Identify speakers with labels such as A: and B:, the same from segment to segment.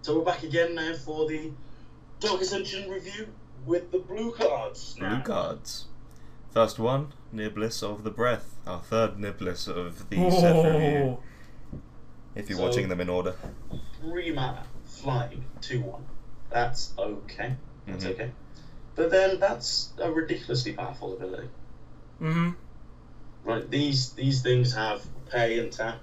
A: So we're back again now for the Dark Ascension review with the blue cards.
B: Blue cards. First one, Niblis of the Breath. Our third Niblis of the set review. If you're watching them in order.
A: 3 mana, flying, 2/1. That's okay. That's okay. But then that's a ridiculously powerful ability. Right, these things have pay and tap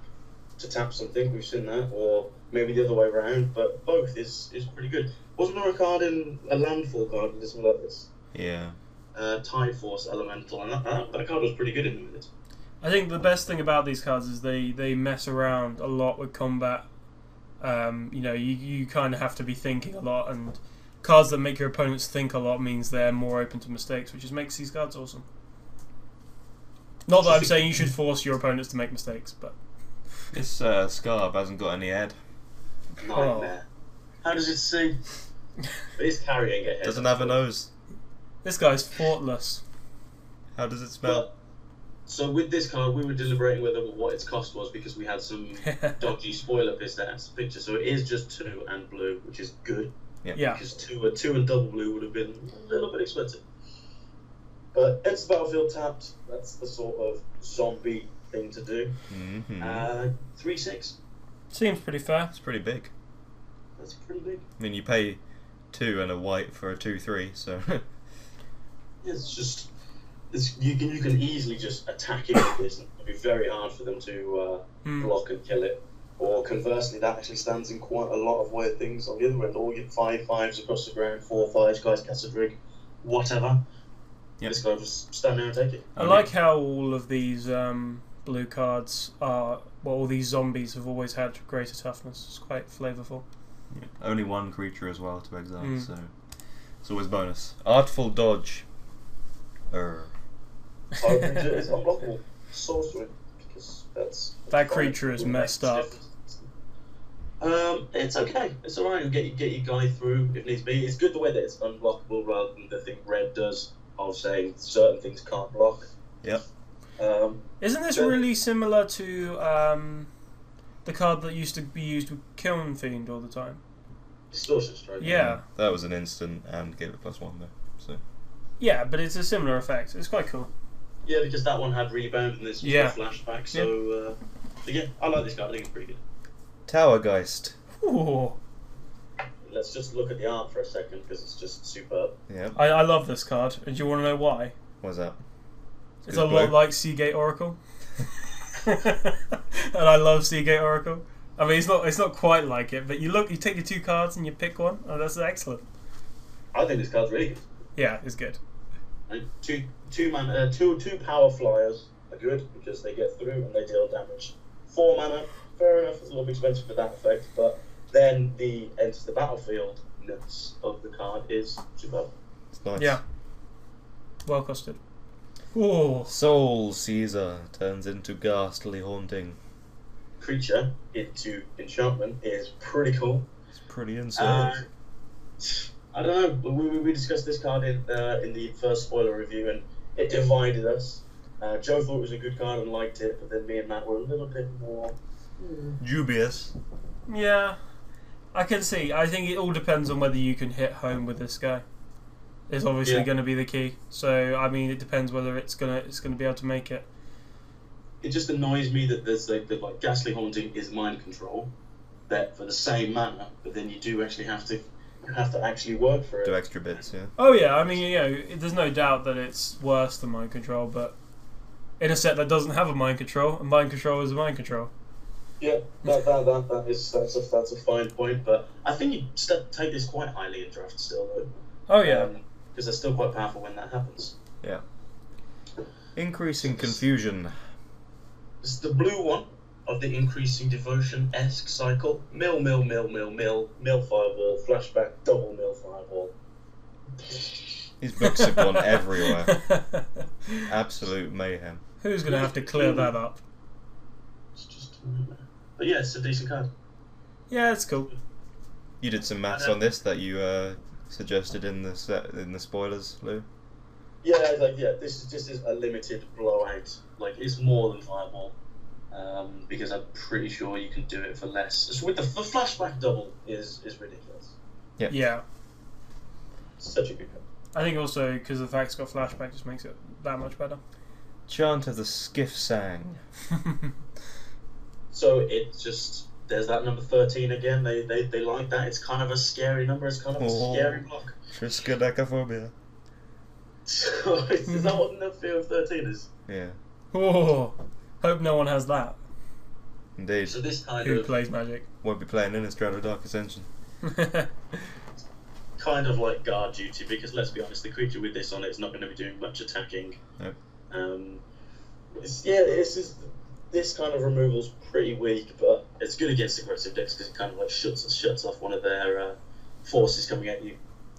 A: to tap something. We've seen that, or maybe the other way around. But both is pretty good. Wasn't there a card in a landfall card that doesn't like this?
B: Yeah.
A: Tide Force Elemental, and that card was pretty good in the minute.
C: I think the best thing about these cards is they mess around a lot with combat. You know, you kind of have to be thinking a lot, and cards that make your opponents think a lot means they're more open to mistakes, which just makes these cards awesome. Not that I'm saying you should force your opponents to make mistakes, but...
B: This Scarab hasn't got any head.
A: Nightmare. How does it see? It's carrying it.
B: Doesn't have a nose.
C: This guy's thoughtless.
B: How does it smell?
A: So with this card, we were deliberating whether what its cost was because we had some dodgy spoiler picture. So it is just 2 and blue, which is good.
B: Yep.
C: Yeah.
A: Because 2 and double blue would have been a little bit expensive. But it's battlefield tapped. That's the sort of zombie thing to do. 3/6.
C: Seems pretty fair.
B: It's pretty big.
A: That's pretty big.
B: I mean, you pay 2 and a white for a 2/3, so...
A: Yeah, it's just... you can easily just attack it with this, and it'll be very hard for them to block and kill it. Or conversely, that actually stands in quite a lot of weird things on the other end. Or you get 5/5s across the ground, 4/5s, guys, Cassadrig, whatever.
B: Yep.
A: This guy will just stand there and take it.
C: I like how all of these blue cards are... Well, all these zombies have always had greater toughness. It's quite flavourful.
B: Yeah. Only 1 creature as well to exile, so... It's always bonus. Artful Dodge.
A: It's unblockable. Sorcery, because that's...
C: That creature is messed up.
A: It's okay. It's alright. You'll get your guy through if needs be. It's good the way that it's unblockable rather than the thing red does of saying certain things can't block.
B: Yep.
C: Isn't this really similar to the card that used to be used with Kiln Fiend all the time?
A: Distortion Strike.
C: Yeah.
B: That was an instant and gave it +1 though, so...
C: Yeah, but it's a similar effect. It's quite cool.
A: Yeah, because that one had rebound and this was a flashback, so yeah, I like this card. I think it's pretty good.
B: Towergeist.
C: Ooh.
A: Let's just look at the art for a second because it's just superb.
B: Yeah.
C: I love this card. And do you want to know why?
B: What's that?
C: It's a lot like Seagate Oracle. And I love Seagate Oracle. I mean, it's not quite like it, but you take your 2 cards and you pick one. Oh, that's excellent.
A: I think this card's really good.
C: Yeah, it's good.
A: And two power flyers are good because they get through and they deal damage. 4 mana, fair enough. It's a little bit expensive for that effect, but then the enter the battlefield ness of the card is superb.
B: It's nice.
C: Yeah. Well costed. Ooh.
B: Soul Caesar turns into ghastly haunting.
A: Creature into enchantment is pretty cool.
B: It's pretty insane.
A: I don't know. We discussed this card in the first spoiler review, and it divided us. Joe thought it was a good card and liked it, but then me and Matt were a little bit more
B: dubious.
C: Yeah, I can see. I think it all depends on whether you can hit home with this guy. It's obviously going to be the key. So I mean, it depends whether it's gonna be able to make it.
A: It just annoys me that there's like Ghastly Haunting is mind control, that for the same mana, but then you do actually have to actually work for it.
B: Do extra bits, yeah.
C: Oh yeah, I mean, you know, there's no doubt that it's worse than mind control, but in a set that doesn't have a mind control, and mind control is a mind control.
A: Yeah, that's a fine point, but I think you take this quite highly in draft still, though.
C: Oh yeah,
A: because they're still quite powerful when that happens.
B: Yeah. Increasing confusion.
A: This is the blue one of the increasing devotion-esque cycle. Mill, fireball, flashback, double mill, fireball.
B: These books have gone everywhere. Absolute mayhem.
C: Who's going to have to clear that up?
A: It's just... But yeah, it's a decent card.
C: Yeah, it's cool.
B: You did some maths on this that you suggested in the spoilers, Lou?
A: Yeah, this is a limited blowout. Like, it's more than fireball. because I'm pretty sure you can do it for less. Just with the flashback double is ridiculous.
B: Yeah.
C: Yeah.
A: Such a good card.
C: I think also because the fact it's got flashback just makes it that much better.
B: Chant of the Skiff Sang.
A: So it's just there's that number 13 again. They like that. It's kind of a scary number. It's kind of a scary block.
B: Triskaidekaphobia.
A: So is that what the fear of 13 is?
B: Yeah.
C: Oh, hope no one has that.
B: Indeed.
A: So this kind
C: Who
A: of
C: plays Magic?
B: Won't be playing Innistrad or Dark Ascension.
A: kind of like guard duty, because let's be honest, the creature with this on it is not going to be doing much attacking.
B: Nope.
A: This kind of removal's pretty weak, but it's good against aggressive decks because it kind of like shuts off one of their forces coming at you.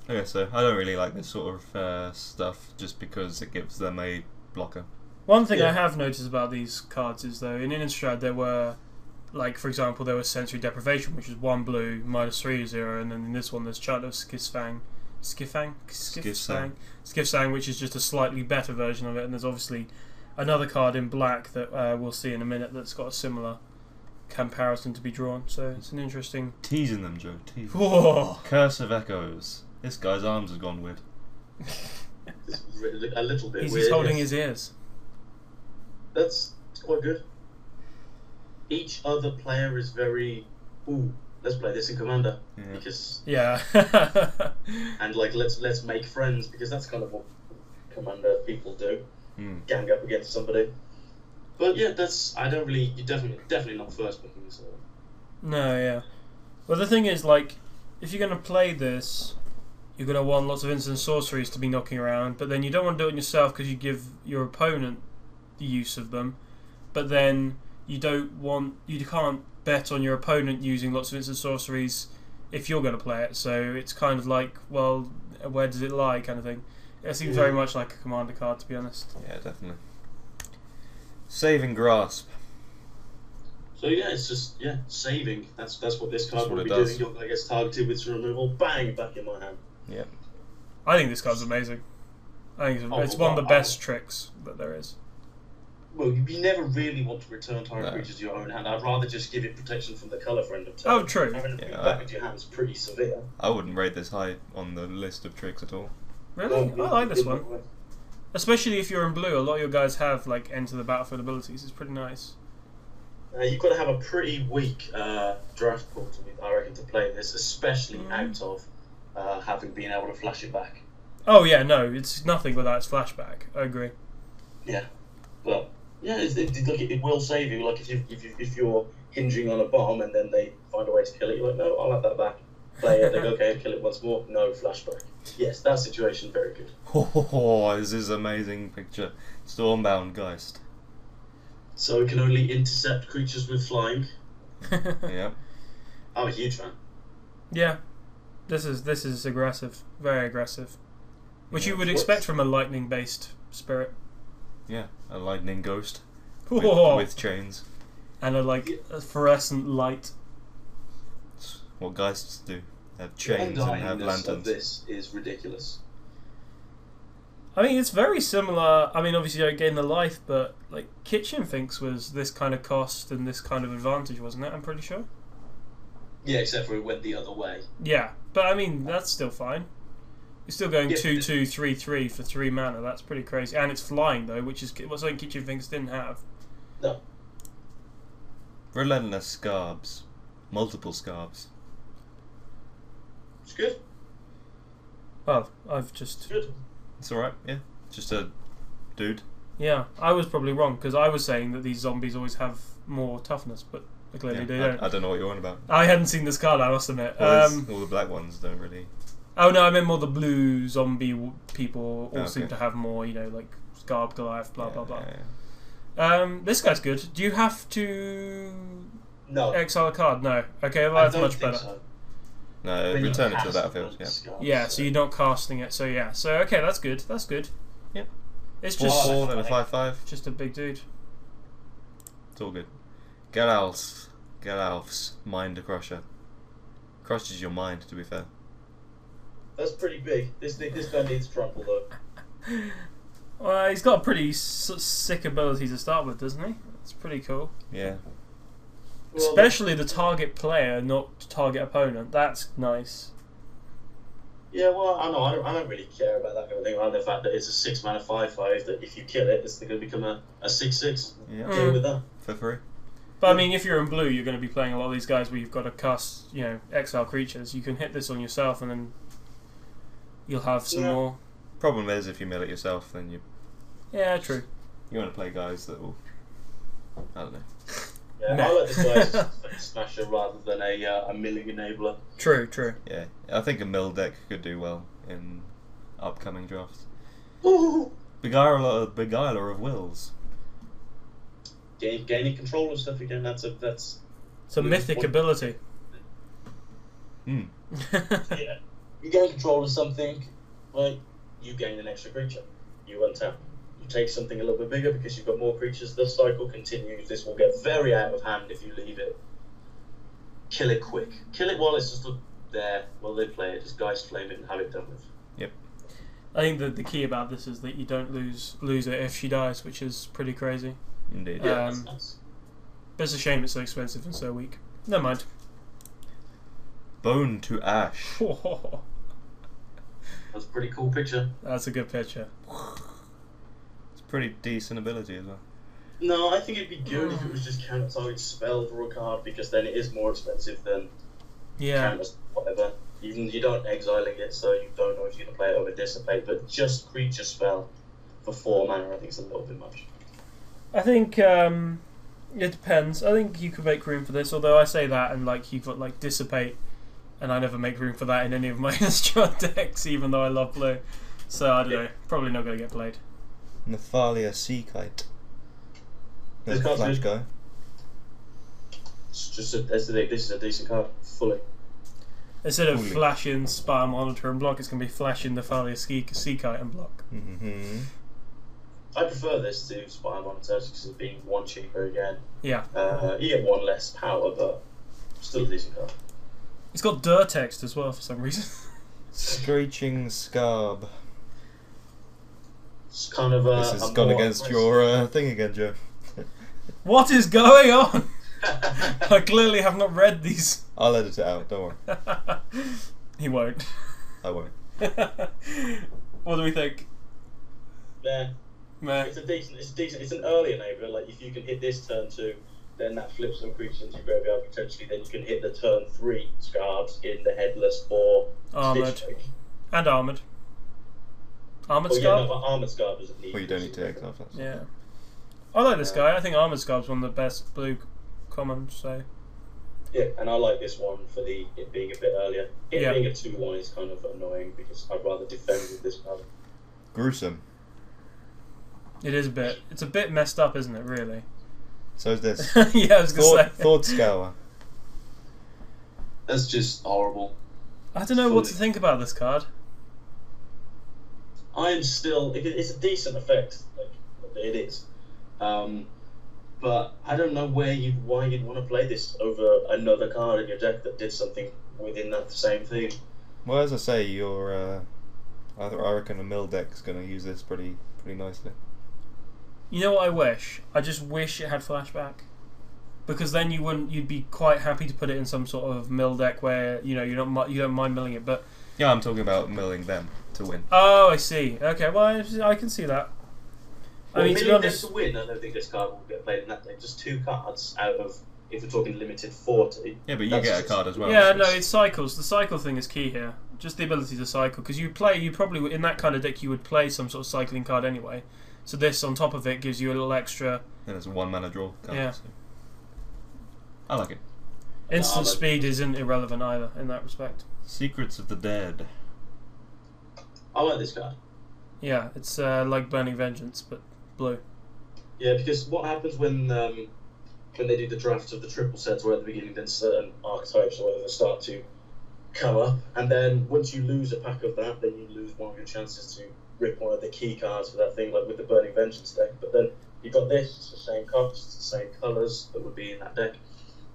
B: Okay, so I don't really like this sort of stuff just because it gives them a blocker.
C: One thing I have noticed about these cards is, though, in Innistrad there were, like, for example, there was Sensory Deprivation, which is 1 blue, -3/0, and then in this one there's Chant of Skiffsang, which is just a slightly better version of it, and there's obviously another card in black that we'll see in a minute that's got a similar comparison to be drawn, so it's an interesting...
B: Teasing them, Joe, teasing.
C: Whoa.
B: Curse of Echoes. This guy's arms have gone weird.
A: It's a little bit weird.
C: He's holding his ears.
A: That's quite good. Each other player is very, ooh, let's play this in Commander, because and like let's make friends, because that's kind of what Commander people do, gang up against somebody. But yeah, you're definitely not first picking. So.
C: No, yeah. Well, the thing is, like, if you're going to play this, you're going to want lots of instant sorceries to be knocking around, but then you don't want to do it yourself because you give your opponent the use of them, but then you can't bet on your opponent using lots of instant sorceries if you're going to play it, so it's kind of like, well, where does it lie kind of thing. It seems very much like a Commander card, to be honest.
B: Yeah, definitely. Saving Grasp.
A: So yeah, it's just saving. That's what this card will be
B: does.
A: doing. Your guy gets targeted with some removal, bang, back in my hand.
B: Yeah.
C: I think this card's amazing. I think it's one of the best tricks that there is.
A: Well, you never really want to return target creatures to your own hand. I'd rather just give it protection from the colour friend of turn.
C: Oh, true.
A: Having it back into your hand is pretty severe.
B: I wouldn't rate this high on the list of tricks at all.
C: Really? I like this one. Especially if you're in blue. A lot of your guys have, like, enter the battlefield abilities. It's pretty nice.
A: You've got to have a pretty weak draft pool, I reckon, to play this, especially out of having been able to flash it back.
C: Oh, yeah, no. It's nothing without its flashback. I agree.
A: Yeah. Well... Yeah, it will save you. Like if you're hinging on a bomb and then they find a way to kill it, you're like, no, I'll have that back. Play it, they go, okay, kill it once more. No flashback. Yes, that situation very good.
B: Oh, this is an amazing picture. Stormbound Geist.
A: So it can only intercept creatures with flying.
B: Yeah.
A: I'm a huge fan.
C: Yeah, this is aggressive, very aggressive, which you would expect from a lightning-based spirit.
B: Yeah, a lightning ghost with chains.
C: And a fluorescent light.
B: That's what geists do. They have chains and have lanterns.
A: Of this is ridiculous.
C: I mean, it's very similar. I mean, obviously you don't gain the life, but like Kitchen Finks was this kind of cost and this kind of advantage, wasn't it? I'm pretty sure.
A: Yeah, except for it went the other way.
C: Yeah, but I mean that's still fine. You're still going 2/2 3/3 for 3 mana. That's pretty crazy, and it's flying though, which is something Kitchen Finks didn't have.
A: No.
B: Relentless Scabs, multiple Scabs.
A: It's good.
C: Well, I've just.
A: Good.
B: It's alright, yeah. Just a dude.
C: Yeah, I was probably wrong because I was saying that these zombies always have more toughness, but clearly they don't.
B: I don't know what you're on about.
C: I hadn't seen this card, I must admit.
B: Well, all the black ones don't really.
C: Oh no, I meant more the blue zombie people all seem to have more, like Scarb, Goliath, blah blah blah. Yeah. This guy's good. Do you have to exile a card? No. Okay, well that's much better.
A: So.
B: No, return it to the battlefield.
C: Yeah, so you're not casting it. So yeah, so okay, that's good. That's good.
B: Yep.
C: It's just
B: 4/4 and a 5/5.
C: Just a big dude.
B: It's all good. Geralf's Mind Crusher. Crushes your mind, to be fair.
A: That's pretty big. This guy needs trample though.
C: Well, he's got a pretty sick ability to start with, doesn't he? It's pretty cool.
B: Yeah.
C: Especially the target player, not target opponent. That's nice.
A: Yeah, well, I don't really care about that kind of thing. I like the fact that it's a 6-mana 5/5. That if you kill it, it's going to become a 6/6.
B: Yeah.
A: Deal with that
B: for free.
C: But I mean, if you're in blue, you're going to be playing a lot of these guys where you've got to cast, exile creatures. You can hit this on yourself, and then you'll have some more.
B: Problem is, if you mill it yourself, then you.
C: Yeah, true.
B: You want to play guys that will. I don't know.
A: Yeah, I like this guy as a smasher rather than a milling enabler.
C: True.
B: Yeah, I think a mill deck could do well in upcoming drafts.
A: Ooh.
B: Beguiler of Wills.
A: Gaining control of stuff again. That's
C: it's a mythic ability.
A: Yeah, you gain control of something, like you gain an extra creature. You untap. You take something a little bit bigger because you've got more creatures. The cycle continues. This will get very out of hand if you leave it. Kill it quick. Kill it while it's just there. While they play it, just guys flame it and have it done with.
B: Yep.
C: I think that the key about this is that you don't lose it if she dies, which is pretty crazy.
B: Indeed.
A: Yeah, that's nice.
C: But it's a shame it's so expensive and so weak. Never mind.
B: Bone to Ash.
A: That's a pretty cool picture.
C: That's a good picture.
B: It's pretty decent ability as well.
A: No, I think it'd be good if it was just counter target spell for a card, because then it is more expensive than counter whatever. Even you don't exiling it, so you don't know if you're gonna play it over dissipate. But just creature spell for 4 mana, I think it's a little bit much.
C: I think it depends. I think you could make room for this, although I say that and you've got dissipate, and I never make room for that in any of my Innistrad decks, even though I love blue. So I don't know. Probably not going to get played.
B: Nephalia Sea Kite.
A: This
B: There's a flash
A: good.
B: guy.
A: It's just this is a decent card, fully.
C: Instead of flashing Spire Monitor and block, it's going to be flashing Nephalia Sea Kite and block.
B: Mm-hmm.
A: I prefer this to Spire Monitor because it's being 1 cheaper again.
C: Yeah.
A: You get 1 less power, but still a decent card.
C: It's got dirt text as well for some reason.
B: Screeching Scarb.
A: It's kind of
B: This has gone against your thing again, Joe.
C: What is going on? I clearly have not read these.
B: I'll edit it out, don't worry.
C: He won't.
B: I won't.
C: What do we think?
A: Yeah.
C: Meh.
A: It's decent. It's an early enabler. Like if you can hit this turn 2, then that flips some creatures into your graveyard potentially. Then you can hit the turn 3 Scarves in the Headless or
C: Armoured. And Armoured. Armoured
A: Yeah,
C: Scarf?
A: no, but Armoured Scarf doesn't need.
B: Well, you don't need to exile that.
C: Yeah. I like this guy. I think Armoured Scarf's one of the best blue commons, so.
A: Yeah, and I like this one for it being a bit earlier. It
C: Yeah.
A: being a 2/1 is kind of annoying because I'd rather defend with this card.
B: Gruesome.
C: It is a bit. It's a bit messed up, isn't it, really?
B: So is this.
C: Yeah, I was going to say.
B: Thought Scour.
A: That's just horrible.
C: I don't know what to think about this card.
A: I'm still. It's a decent effect, like it is, but I don't know why you'd want to play this over another card in your deck that did something within that same theme.
B: Well, as I say, I reckon a mill deck's going to use this pretty nicely.
C: You know what I wish? I just wish it had flashback, because then you'd be quite happy to put it in some sort of mill deck where you don't mind milling it, but.
B: Yeah, I'm talking about milling them to win.
C: Oh, I see. Okay, well, I can see that.
A: Well,
C: I mean, to be honest,
A: to win, I don't think this card will get played in that deck. Just 2 cards out of, if we're talking limited 40.
B: Yeah, but you get a card as well.
C: yeah, no, it's cycles. The cycle thing is key here. Just the ability to cycle, because you probably in that kind of deck you would play some sort of cycling card anyway. So this on top of it gives you a little extra.
B: And it's a 1 mana draw card.
C: Yeah.
B: So. I like it.
C: Instant speed isn't irrelevant either in that respect.
B: Secrets of the Dead.
A: I like this card.
C: Yeah, it's like Burning Vengeance, but blue.
A: Yeah, because what happens when they do the drafts of the triple sets, where at the beginning then certain archetypes or whatever start to come up, and then once you lose a pack of that, then you lose one of your chances to rip one of the key cards for that thing, like with the Burning Vengeance deck. But then you've got this, it's the same cost, it's the same colours that would be in that deck.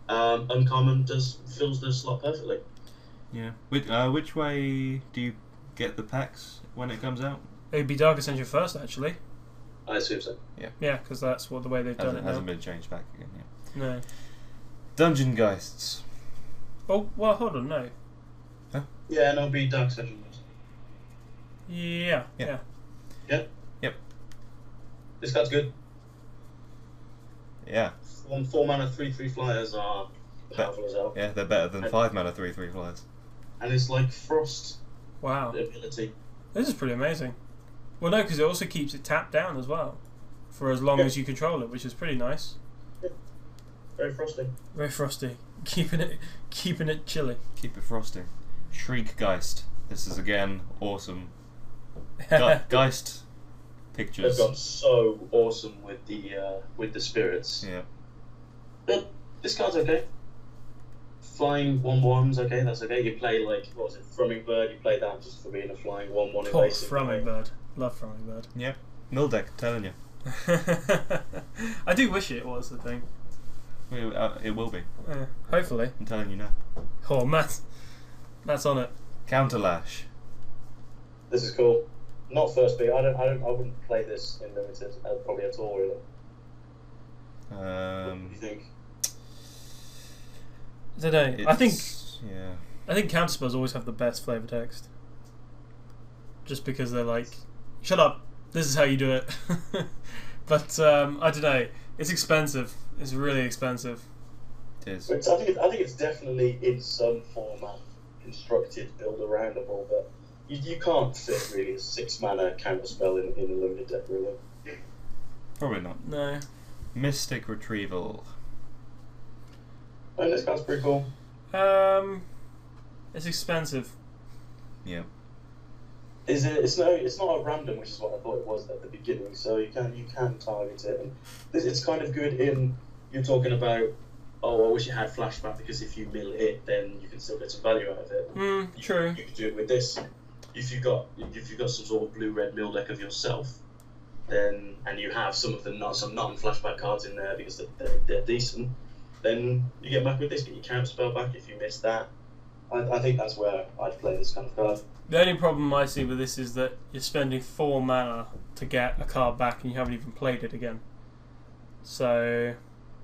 A: Uncommon fills the slot perfectly.
B: Yeah. Which way do you get the packs when it comes out?
C: It'd be Dark Ascension first, actually.
A: I assume so.
C: Yeah, because that's the way they've done it now.
B: Hasn't been changed back again yet.
C: No.
B: Dungeon Geists.
C: Oh, well, hold on, no.
A: Yeah, and it'll be Dark Session.
C: Yeah.
B: Yeah.
A: Yeah?
B: Yep.
A: This card's good.
B: Yeah.
A: 4 mana 3/3 flyers are powerful as hell.
B: Yeah, they're better than 5 mana 3/3 flyers.
A: And it's like Frost
C: Wow.
A: ability.
C: This is pretty amazing. Well, no, because it also keeps it tapped down as well. For as long as you control it, which is pretty nice.
A: Very frosty.
C: Very frosty. Keeping it chilly.
B: Keep it frosty. Shriek Geist. This is again awesome. Geist pictures.
A: They've gone so awesome with the spirits.
B: Yeah.
A: But this card's okay. Flying 1/1's okay, that's okay. You play like, what was it, Thrumming Bird, you play that just for being a flying 1/1
C: Oh,
A: invasive.
C: Thrumming Bird. Love Thrumming Bird.
B: Yeah. Mildeck, telling you.
C: I do wish it was the thing.
B: It will be.
C: Hopefully.
B: I'm telling you now.
C: Oh, Matt's on it.
B: Counterlash.
A: This is cool. Not first pick. I wouldn't play this in limited probably at all really. What do you think?
C: I don't know. I think counterspells always have the best flavor text. Just because they're like, shut up, this is how you do it. But I don't know. It's expensive. It's really expensive.
B: It is.
A: Which I think it's definitely in some format constructed, build aroundable, but you can't fit really a 6 mana counterspell in a limited deck really.
B: Probably not.
C: No.
B: Mystic Retrieval.
A: And this card's pretty cool.
C: It's expensive.
B: Yeah.
A: It's not a random, which is what I thought it was at the beginning. So you can target it. And it's kind of good in you're talking about. Oh, I wish it had flashback because if you mill it, then you can still get some value out of it.
C: True.
A: You could do it with this. If you've got some sort of blue-red mill deck of yourself, then and you have some non-flashback cards in there because they're decent, then you get back with this. Get your counter spell back if you miss that. I think that's where I'd play this kind of card.
C: The only problem I see with this is that you're spending 4 mana to get a card back and you haven't even played it again. So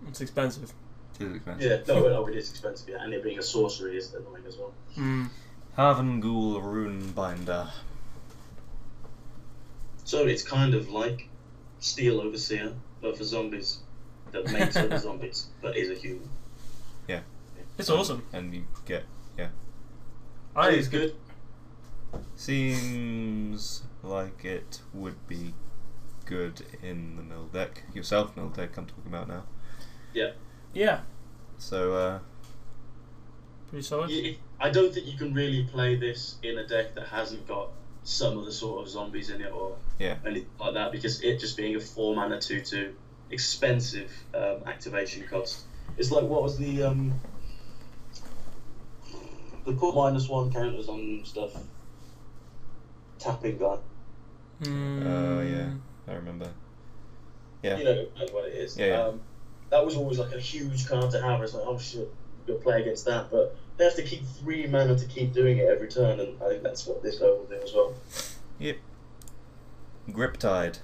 C: it's expensive.
B: It is expensive.
A: Yeah, no, it is expensive, yeah, and it being a sorcery is annoying as well.
B: Haven'gul Runebinder.
A: So it's kind of like Steel Overseer, but for zombies, that makes other zombies, but is a human.
B: Yeah.
C: It's awesome.
B: And you get,
A: I think it's good.
B: Seems like it would be good in the mill deck. Yourself mill deck I'm talking about now.
A: Yeah.
C: Yeah.
B: So,
C: pretty solid.
A: I don't think you can really play this in a deck that hasn't got some of the sort of zombies in it or anything like that, because it just being a 4 mana 2/2 expensive activation cost. It's like, what was the put -1 counters on stuff tapping guy.
B: Oh yeah, I remember. Yeah.
A: You know what it is.
B: Yeah.
A: That was always like a huge card to have. It's like, oh shit, you'll play against that, but they have to keep 3 mana to keep doing it every turn, and I think that's what this guy will do as well.
B: Yep. Griptide.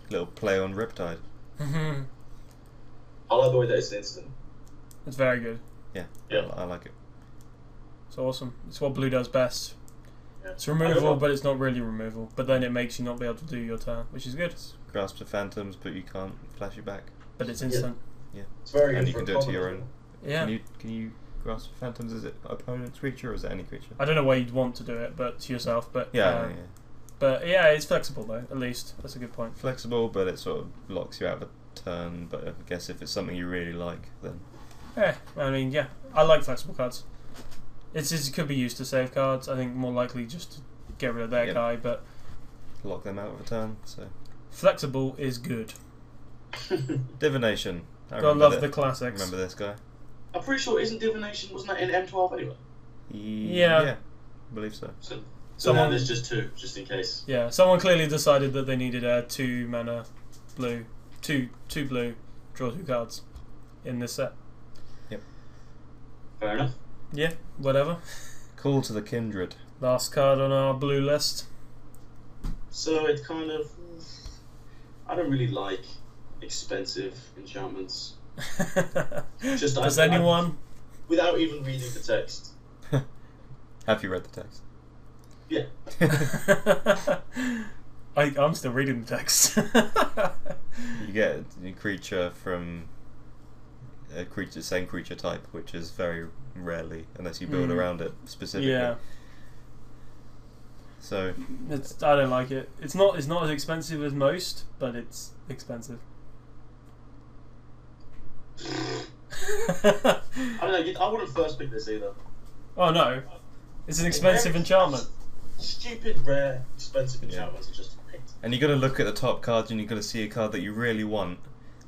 B: Little play on Riptide.
A: I like the way that it's instant.
C: It's very good.
B: Yeah. I like it.
C: It's awesome. It's what blue does best.
A: Yeah.
C: It's removal, but it's not really removal. But then it makes you not be able to do your turn, which is good.
B: Grasp of Phantoms, but you can't flash it back.
C: But it's instant.
B: Yeah.
A: It's very
B: and
A: good
B: you can
A: for
B: do it to
A: common
B: your
A: as
B: own.
A: well.
C: Yeah.
B: Can you grasp of Phantoms? Is it opponent's creature or is it any creature?
C: I don't know why you'd want to do it, but to yourself. But
B: Yeah.
C: But yeah, it's flexible though. At least that's a good point.
B: Flexible, but it sort of locks you out of a turn. But I guess if it's something you really like, then
C: Yeah, I mean, yeah, I like flexible cards. It could be used to save cards. I think more likely just to get rid of that guy, but
B: lock them out of a turn. So
C: flexible is good.
B: Divination.
C: Gotta love the classics.
B: Remember this guy?
A: I'm pretty sure, isn't Divination, wasn't that in M12 anyway?
B: Yeah, I believe so.
A: So now there's just 2, just in case.
C: Yeah, someone clearly decided that they needed a 2 mana blue, two blue, draw 2 cards in this set.
B: Yep.
A: Fair enough.
C: Yeah, whatever.
B: Call to the Kindred.
C: Last card on our blue list.
A: So it's kind of, I don't really like expensive enchantments. Just
C: Does anyone?
A: Without even reading the text.
B: Have you read the text?
A: Yeah.
C: I'm still reading the text.
B: You get a creature from same creature type, which is very rarely, unless you build around it specifically.
C: Yeah.
B: So
C: I don't like it. It's not as expensive as most, but it's expensive.
A: I don't know. I wouldn't first pick this either.
C: Oh no, it's an expensive enchantment.
A: Stupid, rare, expensive enchantments are just hate.
B: And you got to look at the top cards, and you got to see a card that you really want,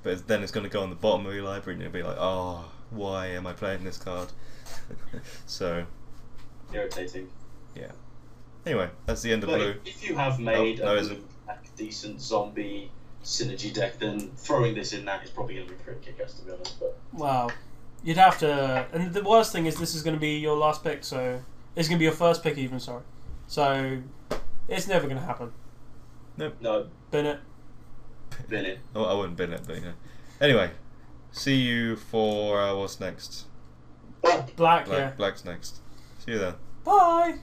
B: but then it's going to go on the bottom of your library, and you'll be like, oh, why am I playing this card? So
A: Irritating.
B: Yeah. Anyway, that's the end of
A: But
B: blue.
A: if you have made
B: no,
A: a decent zombie synergy deck, then throwing this in that is probably going to be pretty kick-ass, to be honest. But
C: Wow, you'd have to. And the worst thing is, this is going to be your last pick, so it's going to be your first pick, even. Sorry, so it's never going to happen.
B: Nope.
A: No.
C: Bin it.
A: Bin it.
B: Oh, I wouldn't bin it, but you know. Anyway, see you for what's next?
C: Black. Yeah.
B: Black's next. See you then.
C: Bye.